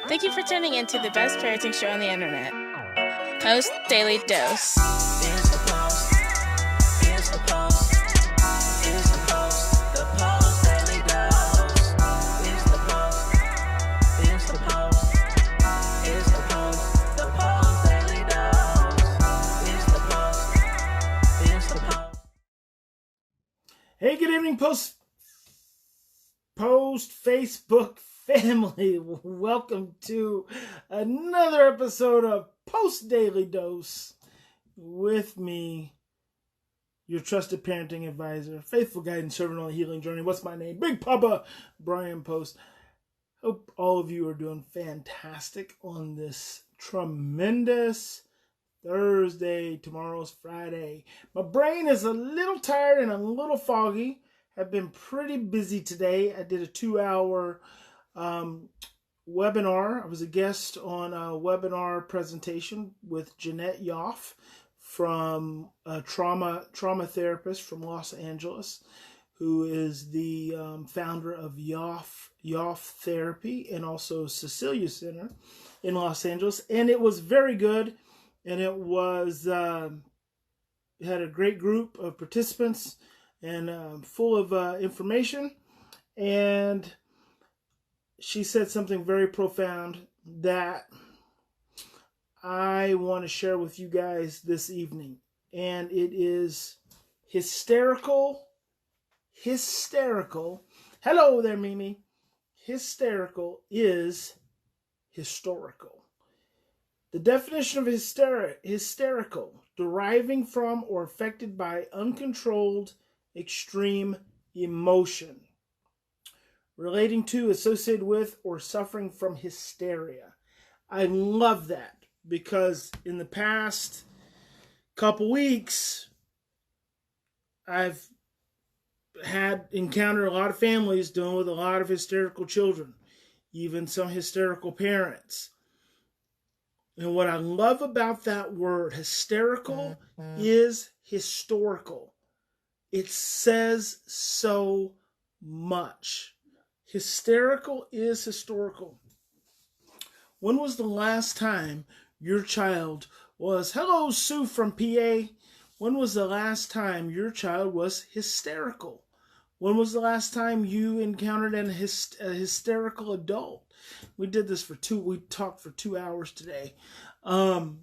Thank you for tuning in to the best parenting show on the internet, Post Daily Dose. It's the Post. It's the Post. It's the Post. The Post Daily Dose. It's the Post. It's the Post. It's the Post. The Post Daily Dose. It's the Post. It's the Post. Hey, good evening, Post Facebook family. Welcome to another episode of Post Daily Dose with me, your trusted parenting advisor, faithful guide and servant on the healing journey. What's my name? Big Papa Brian+Post. Hope all of you are doing fantastic on this tremendous Thursday. Tomorrow's Friday. My brain is a little tired and a little foggy. I've been pretty busy today. I did a 2-hour webinar. I was a guest on a webinar presentation with Jeanette Yoff, from a trauma therapist from Los Angeles, who is the founder of Yoff Therapy and also Cecilia Center in Los Angeles. And it was very good. And it was had a great group of participants and full of information. And she said something very profound that I want to share with you guys this evening. And it is hysterical. Hello there, Mimi. Hysterical is historical. The definition of hysterical, deriving from or affected by uncontrolled extreme emotion, relating to, associated with, or suffering from hysteria. I love that because in the past couple weeks, I've encountered a lot of families dealing with a lot of hysterical children, even some hysterical parents. And what I love about that word, hysterical, is historical. It says so much. Hysterical is historical. When was the last time your child was, hello, Sue from PA. When was the last time your child was hysterical? When was the last time you encountered a hysterical adult? We talked for 2 hours today. I've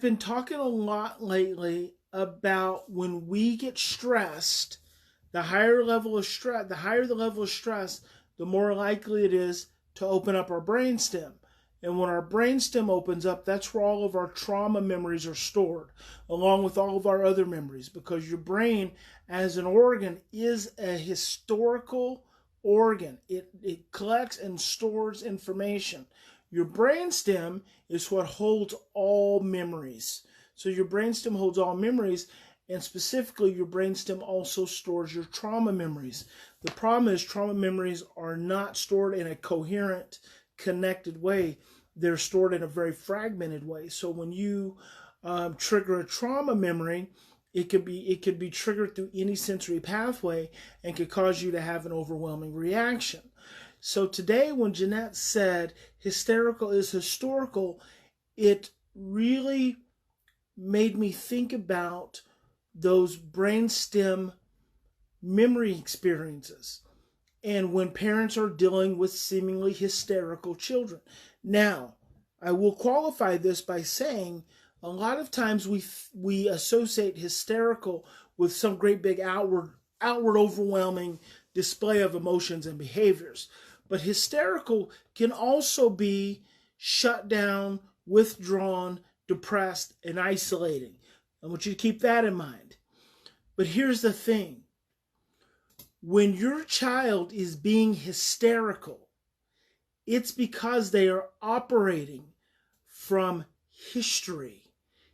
been talking a lot lately about when we get stressed, the higher the level of stress, the more likely it is to open up our brainstem. And when our brainstem opens up, that's where all of our trauma memories are stored, along with all of our other memories, because your brain as an organ is a historical organ. It collects and stores information. Your brainstem is what holds all memories. So your brainstem holds all memories, and specifically your brainstem also stores your trauma memories. The problem is trauma memories are not stored in a coherent, connected way. They're stored in a very fragmented way. So when you trigger a trauma memory, it could be triggered through any sensory pathway and could cause you to have an overwhelming reaction. So today, when Jeanette said hysterical is historical, it really made me think about those brainstem memory experiences and when parents are dealing with seemingly hysterical children. Now, I will qualify this by saying a lot of times we associate hysterical with some great big outward overwhelming display of emotions and behaviors. But hysterical can also be shut down, withdrawn, depressed, and isolating. I want you to keep that in mind. But here's the thing. When your child is being hysterical, it's because they are operating from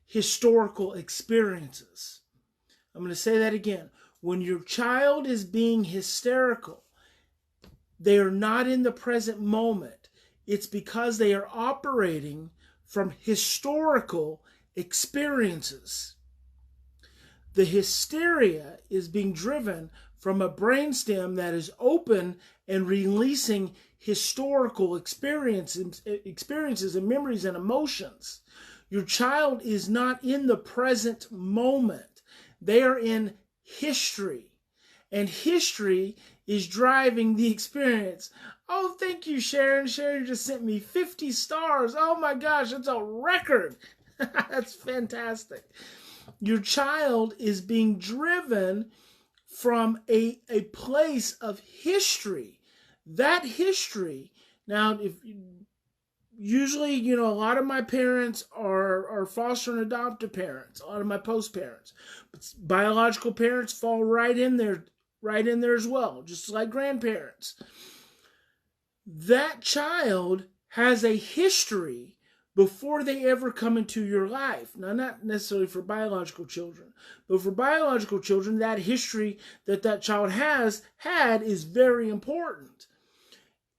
historical experiences. I'm going to say that again. When your child is being hysterical, they are not in the present moment. It's because they are operating from historical experiences. The hysteria is being driven from a brainstem that is open and releasing historical experiences and memories and emotions. Your child is not in the present moment. They are in history. And history is driving the experience. Oh, thank you, Sharon. Sharon just sent me 50 stars. Oh my gosh, that's a record. That's fantastic. Your child is being driven from a place of history. That history. Now, usually, a lot of my parents are foster and adoptive parents. A lot of my post parents. But biological parents fall right in there as well, just like grandparents. That child has a history before they ever come into your life. Now, not necessarily for biological children, but for biological children, that history that child had is very important.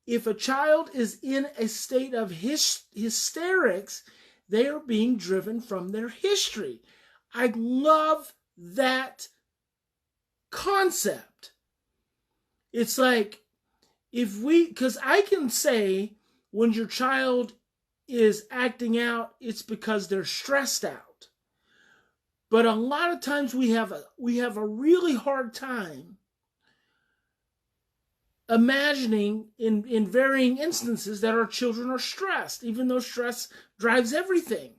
If a child is in a state of hysterics, they are being driven from their history. I love that concept. It's like, because I can say when your child is acting out, it's because they're stressed out. But a lot of times we have a really hard time imagining in varying instances that our children are stressed, even though stress drives everything.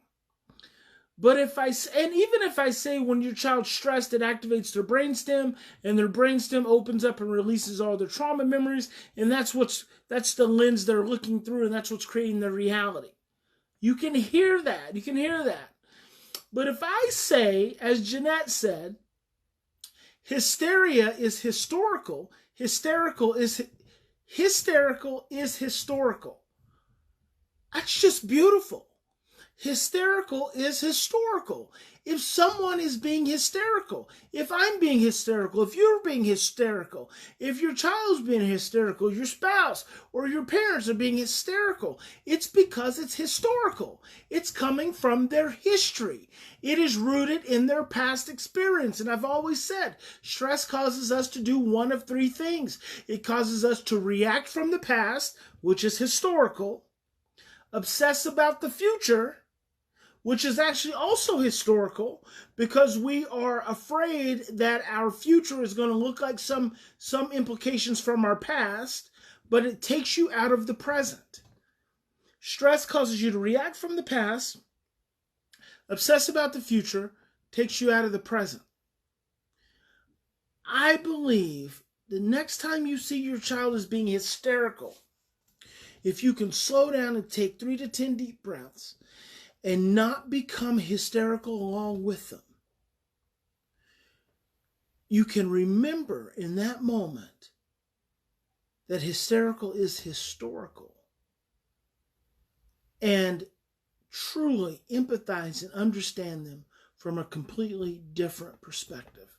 But even if I say when your child's stressed, it activates their brainstem, and their brainstem opens up and releases all their trauma memories, and that's the lens they're looking through, and that's what's creating their reality. You can hear that. But if I say, as Jeanette said, hysteria is historical, hysterical is historical. That's just beautiful. Hysterical is historical. If someone is being hysterical, if I'm being hysterical, if you're being hysterical, if your child's being hysterical, your spouse or your parents are being hysterical, it's because it's historical. It's coming from their history. It is rooted in their past experience. And I've always said, stress causes us to do one of three things. It causes us to react from the past, which is historical, obsess about the future, which is actually also historical, because we are afraid that our future is going to look like some implications from our past, but it takes you out of the present. Stress causes you to react from the past, obsess about the future, takes you out of the present. I believe the next time you see your child as being hysterical, if you can slow down and take 3 to 10 deep breaths, and not become hysterical along with them, you can remember in that moment that hysterical is historical, and truly empathize and understand them from a completely different perspective.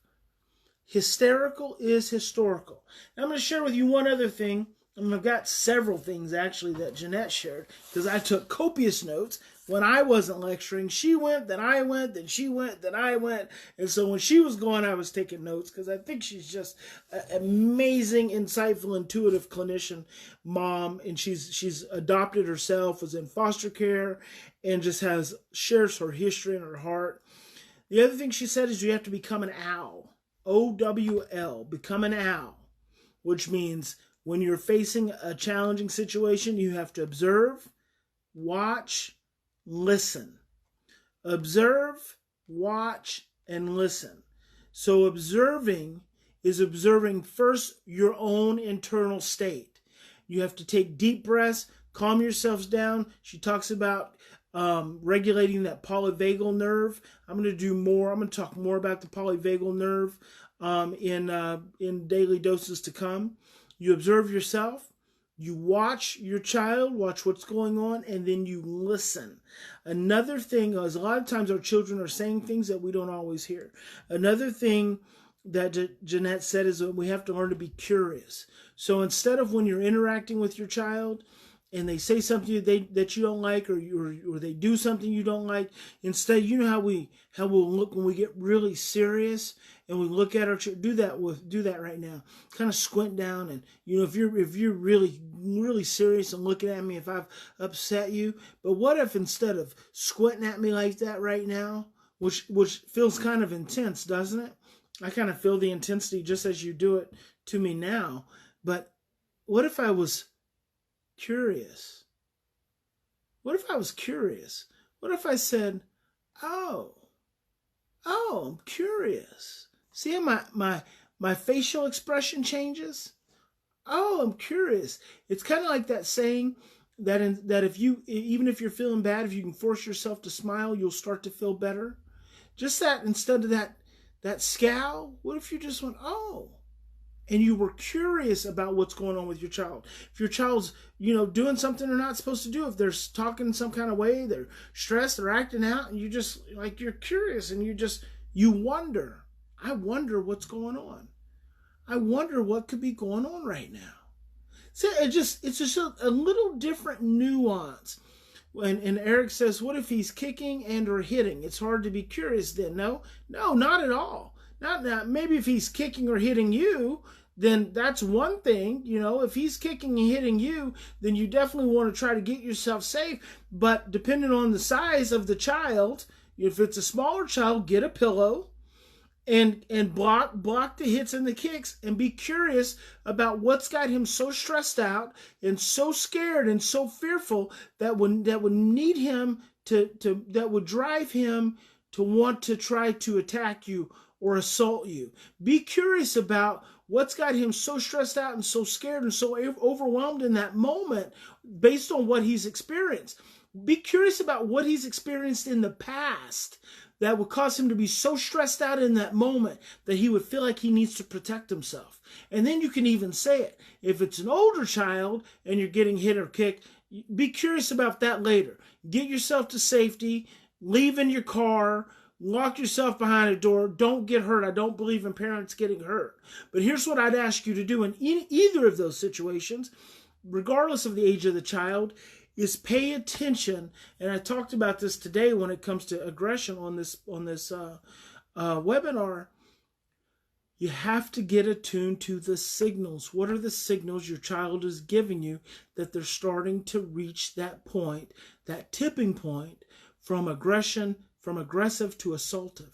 Hysterical is historical. Now I'm going to share with you one other thing. And I've got several things actually that Jeanette shared, because I took copious notes. When I wasn't lecturing, she went, then I went, then she went, then I went. And so when she was gone, I was taking notes, because I think she's just an amazing, insightful, intuitive clinician mom. And she's adopted herself, was in foster care, and just shares her history and her heart. The other thing she said is you have to become an owl. OWL, become an owl, which means when you're facing a challenging situation, you have to observe, watch, listen. Observe, watch, and listen. So observing is observing first your own internal state. You have to take deep breaths, calm yourselves down. She talks about regulating that polyvagal nerve. I'm going to talk more about the polyvagal nerve in daily doses to come. You observe yourself, you watch your child, watch what's going on, and then you listen. Another thing is a lot of times our children are saying things that we don't always hear. Another thing that Jeanette said is that we have to learn to be curious. So instead of when you're interacting with your child and they say something that you don't like, or they do something you don't like. Instead, you know how we'll look when we get really serious and we look at our children. Do that right now. Kind of squint down, and if you're really serious and looking at me, if I've upset you. But what if instead of squinting at me like that right now, which feels kind of intense, doesn't it? I kind of feel the intensity just as you do it to me now. But what if I was curious? What if I was curious? What if I said, oh, I'm curious. See how my facial expression changes? Oh, I'm curious. It's kind of like that saying that even if you're feeling bad, if you can force yourself to smile, you'll start to feel better. Just that, instead of that scowl, what if you just went, oh, and you were curious about what's going on with your child? If your child's, doing something they're not supposed to do, if they're talking some kind of way, they're stressed, they're acting out, and you're curious, and you wonder, I wonder what's going on. I wonder what could be going on right now. So it's just a little different nuance. And Eric says, what if he's kicking and or hitting? It's hard to be curious then. No, not at all. Not maybe if he's kicking or hitting you, then that's one thing. If he's kicking and hitting you, then you definitely want to try to get yourself safe. But depending on the size of the child, if it's a smaller child, get a pillow and block the hits and the kicks, and be curious about what's got him so stressed out and so scared and so fearful that would need him that would drive him to want to try to attack you or assault you. Be curious about what's got him so stressed out and so scared and so overwhelmed in that moment based on what he's experienced. Be curious about what he's experienced in the past that would cause him to be so stressed out in that moment that he would feel like he needs to protect himself. And then you can even say it. If it's an older child and you're getting hit or kicked, be curious about that later. Get yourself to safety, leave in your car, lock yourself behind a door, don't get hurt. I don't believe in parents getting hurt. But here's what I'd ask you to do in either of those situations, regardless of the age of the child, is pay attention. And I talked about this today when it comes to aggression on this webinar. You have to get attuned to the signals. What are the signals your child is giving you that they're starting to reach that point, that tipping point from aggressive to assaultive?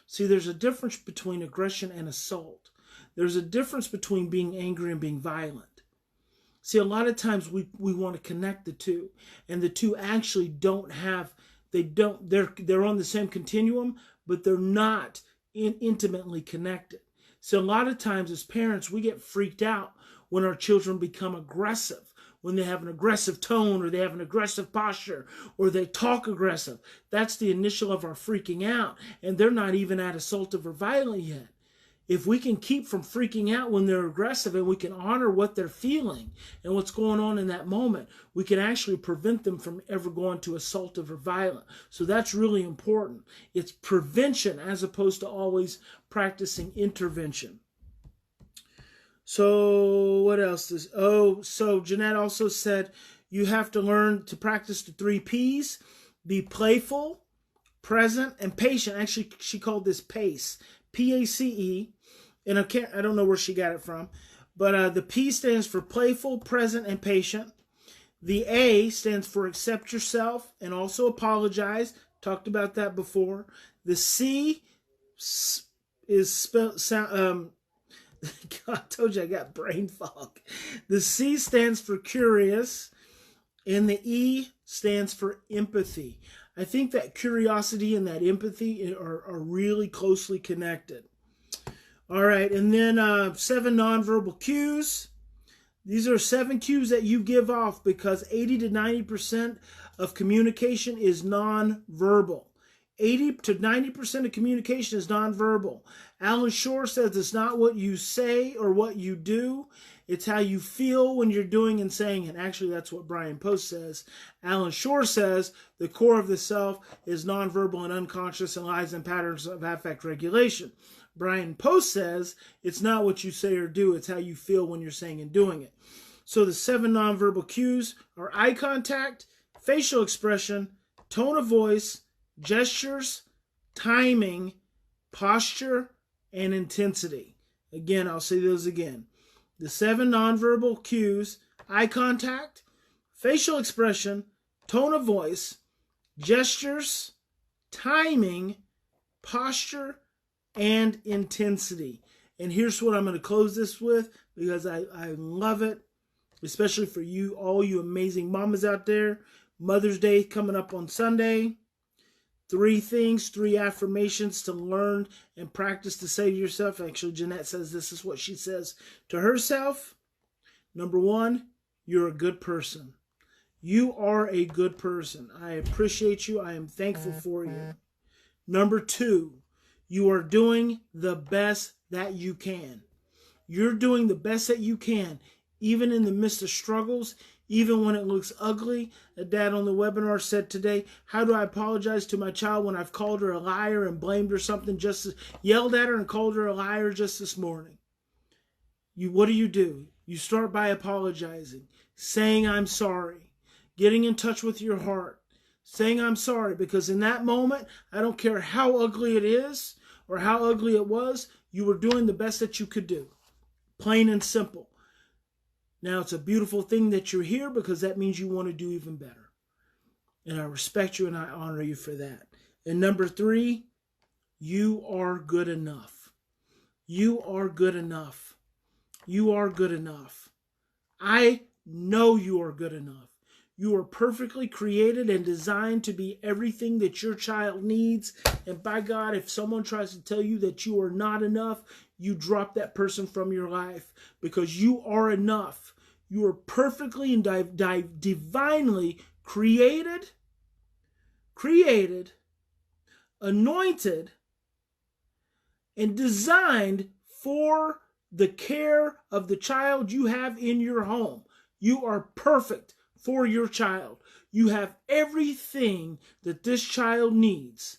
See, there's a difference between aggression and assault. There's a difference between being angry and being violent. See, a lot of times we want to connect the two, and the two actually they're on the same continuum, but they're not intimately connected. So a lot of times as parents, we get freaked out when our children become aggressive, when they have an aggressive tone, or they have an aggressive posture, or they talk aggressive. That's the initial of our freaking out, and they're not even at assaultive or violent yet. If we can keep from freaking out when they're aggressive, and we can honor what they're feeling and what's going on in that moment, we can actually prevent them from ever going to assaultive or violent. So that's really important. It's prevention as opposed to always practicing intervention. So what else so Jeanette also said you have to learn to practice the 3 P's. Be playful, present, and patient. Actually, she called this PACE. PACE, and I don't know where she got it from, but the P stands for playful, present, and patient. The A stands for accept yourself and also apologize. Talked about that before. The C is spelled I told you I got brain fog. The C stands for curious, and the E stands for empathy. I think that curiosity and that empathy are really closely connected. All right, and then 7 nonverbal cues. These are 7 cues that you give off because 80 to 90% of communication is nonverbal. 80 to 90% of communication is nonverbal. Alan Shore says it's not what you say or what you do. It's how you feel when you're doing and saying it. Actually, that's what Bryan+Post says. Alan Shore says the core of the self is nonverbal and unconscious and lies in patterns of affect regulation. Bryan+Post says it's not what you say or do. It's how you feel when you're saying and doing it. So the 7 nonverbal cues are eye contact, facial expression, tone of voice, gestures, timing, posture, and intensity. Again, I'll say those again. The 7 nonverbal cues: eye contact, facial expression, tone of voice, gestures, timing, posture, and intensity. And here's what I'm going to close this with, because I love it, especially for you, all you amazing mamas out there. Mother's Day coming up on Sunday. 3 things, 3 affirmations to learn and practice to say to yourself. Actually, Jeanette says this is what she says to herself. Number 1, you're a good person. You are a good person. I appreciate you. I am thankful for you. Number 2, you are doing the best that you can. You're doing the best that you can, even in the midst of struggles, even when it looks ugly. A dad on the webinar said today, how do I apologize to my child when I've called her a liar and blamed her something, yelled at her and called her a liar just this morning? What do? You start by apologizing, saying I'm sorry, getting in touch with your heart, saying I'm sorry, because in that moment, I don't care how ugly it is or how ugly it was, you were doing the best that you could do. Plain and simple. Now, it's a beautiful thing that you're here, because that means you want to do even better. And I respect you and I honor you for that. And number 3, you are good enough. You are good enough. You are good enough. I know you are good enough. You are perfectly created and designed to be everything that your child needs. And by God, if someone tries to tell you that you are not enough, you drop that person from your life, because you are enough. You are perfectly and divinely created, anointed, and designed for the care of the child you have in your home. You are perfect for your child. You have everything that this child needs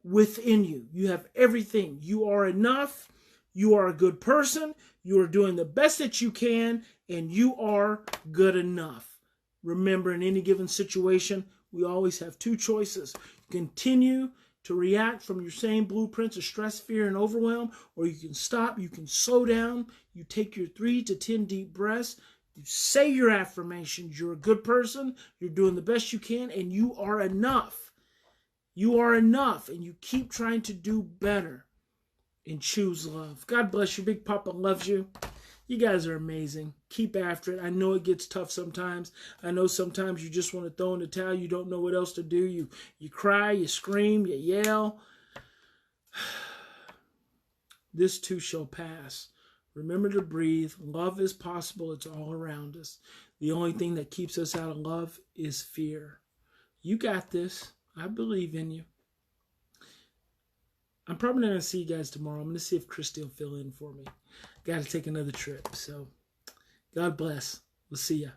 within you. You have everything. You are enough. You are a good person. You are doing the best that you can, and you are good enough. Remember, in any given situation, we always have 2 choices. Continue to react from your same blueprints of stress, fear, and overwhelm, or you can stop, you can slow down, you take your 3 to 10 deep breaths, you say your affirmations. You're a good person, you're doing the best you can, and you are enough. You are enough, and you keep trying to do better and choose love. God bless you. Big Papa loves you. You guys are amazing. Keep after it. I know it gets tough sometimes. I know sometimes you just want to throw in the towel. You don't know what else to do. You cry, you scream, you yell. This too shall pass. Remember to breathe. Love is possible. It's all around us. The only thing that keeps us out of love is fear. You got this. I believe in you. I'm probably not going to see you guys tomorrow. I'm going to see if Christy will fill in for me. Got to take another trip. So, God bless. We'll see ya.